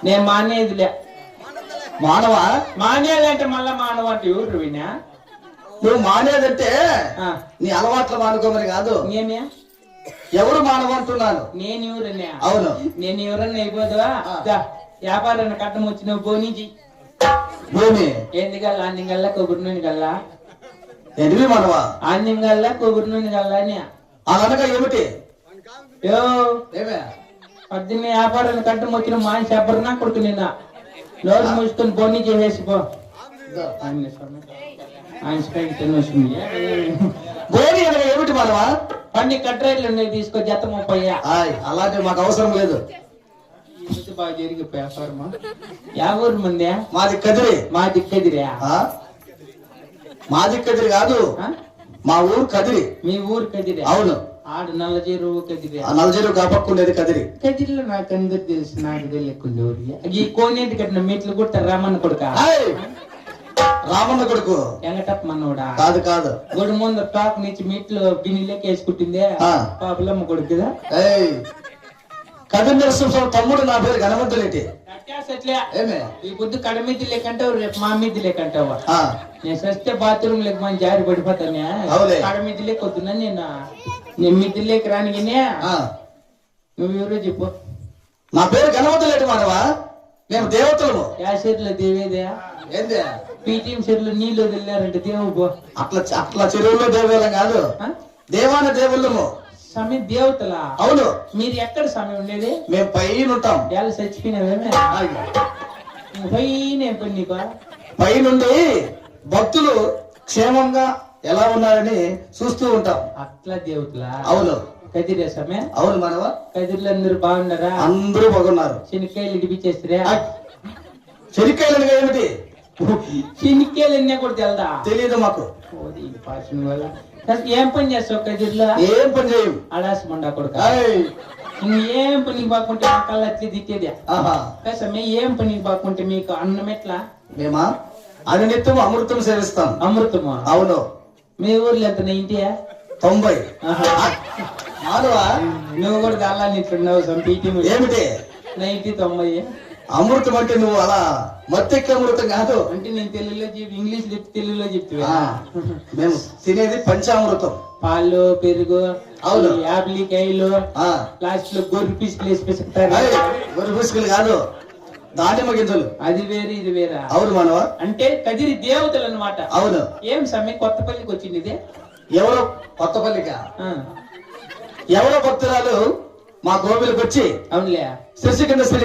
నేను మానేదిలే. మానవా? మానేదంటే మళ్ళా మానవ అంటే ఎవరు వినా? నువ్వు మానేదంటే నీ అలవాట్లు మానుకోమని కాదు. నేనే ఎవరు మానవ అంటున్నాను. నేను ఎవరన్నా? అవును. నేను ఎవరన్నా అయిపోదువా? వ్యాపారాన్ని కట్టం వచ్చిన పోనీచి భూమి ఎందుకల్లా అన్నింగల్లా కొబ్బరి నూనె కల్లా ఎడివి మానవా? అన్నింగల్లా కొబ్బరి నూనె కల్లా అని అనగా ఏమిటి? యో ఏమే పద్దెనిమిది వ్యాపారాన్ని కట్టం వచ్చిన మాని చెప్పరు కొడుకు నిన్న నోరు మూసుకొని పోనీ చేసేసిపో. బోని అనగా ఏమిటి మానవా? పన్ని కట్రేట్లు ఉన్నాయి తీసుకో జత 30. అలాంటి మాకు అవసరం లేదు. బాగా జరిగి వ్యాపారమా? యా ఊరు మంది? మాది కదిరి. మాది కదిరా? మాది కదిరి కాదు, మా ఊరు కదిరి. మీ ఊరు కదిరి? అవును. ఆడు నల్ల చెరువు కదిరి. నల్ల చెరువు కాపక్కుండేది కదిరి. కదిరిలో నాకు అందరు తెలుసు. నాకు తెలియకుండా ఈ కోనేటి కట్టిన మెట్లు కూడా రామన్న కొడుక? రామన్న కొడుకు ఎంగటప్ప మనోడా? కాదు కాదు. గుడి ముందు టాక్ నుంచి మెట్లు గిన్నెలోకి వేసుకుంటుందే పాపలమ్మ కొడుకు కదా. కదిరి నరసింహ తమ్ముడు. నా పేరు గణవంతులేటి. ఏమే ఈ పొద్దు కడ మీద లేకంటావు, రేపు మా మీద లేకంటావా? నేను సస్తే బాత్రూమ్ లేక మన జారి పడిపోతానే. కడ మీద లేకొద్దున్నా నేను మిద్ది లేక రానిగినే. నువ్వెవరో చెప్పు. నా పేరు గణవంతులేటి మానవా. మేము దేవతలము. యా చెరువులో దేవేదే? ఏందే పీటీఎం చెరువులో నీళ్ళు వదిలినారంటే దేవు. అట్లా చెరువులో దేవేలం కాదు, దేవాన దేవుళ్ళము. సమయం దేవతలా? అవును. మీరు ఎక్కడ సమయం ఉండేది? మేము పైన ఉంటాం. ఎలా చచ్చిపోయినావేమే? పైన పైనుండి భక్తులు క్షేమంగా ఎలా ఉన్నారని చూస్తూ ఉంటాం. అట్లా దేవతలా? అవును. కదిరే సమయం? అవును మానవ. కదిరిలో అందరూ బాగున్నారా? అందరూ బాగున్నారు. శనిక్కాయలు ఇడిపించేస్తారా? శనిక్కాయలు ఏమిటి? శనిక్కాయలు ఎన్నే కూడా తెలదా? తెలియదు మాకు. ఏం పని చేస్తావు కదిరిలో? ఏం పని చేయం. అడాసి మండా కొడుక. ఏం పనికి బాకుంటే కళ్ళు అట్లే తిట్టేది. ఏం పనికి బాకుంటే మీకు అన్నం ఎట్లా? మేమా అనునిత్యం అమృతం సేవిస్తాం. అమృతమా? అవును. మీ ఊర్లో ఎంత? 90? 90. మానవా నువ్వు కూడా దాన్ని ఇట్లున్నావు సంపీటి. ఏమిటి 90 90? అమృతం అంటే నువ్వు అలా మత్తెక్కి అమృతం కాదు. అంటే నేను తెలుగులో ఇంగ్లీష్ తెలుగులో చెప్తా. మేము తినేది పంచామృతం. పాలు, పెరుగు, అవును, యాపిలికాయలు, లాస్ట్ లో గొర్రె పీసులు వేసి పిసుకుతారు. గొర్రె పీసుకులు కాదు, దానిమ్మ గింజలు. అది వేరే ఇది వేరే. అవును మానవ. అంటే కదిరి దేవతలు అన్నమాట. అవును. ఏం సమయం కొత్తపల్లికి వచ్చింది ఇది? ఎవరో కొత్తపల్లిక ఎవరో భక్తురాలు మా గోబిలకు వచ్చి అవునులే శశికంద శ్రీ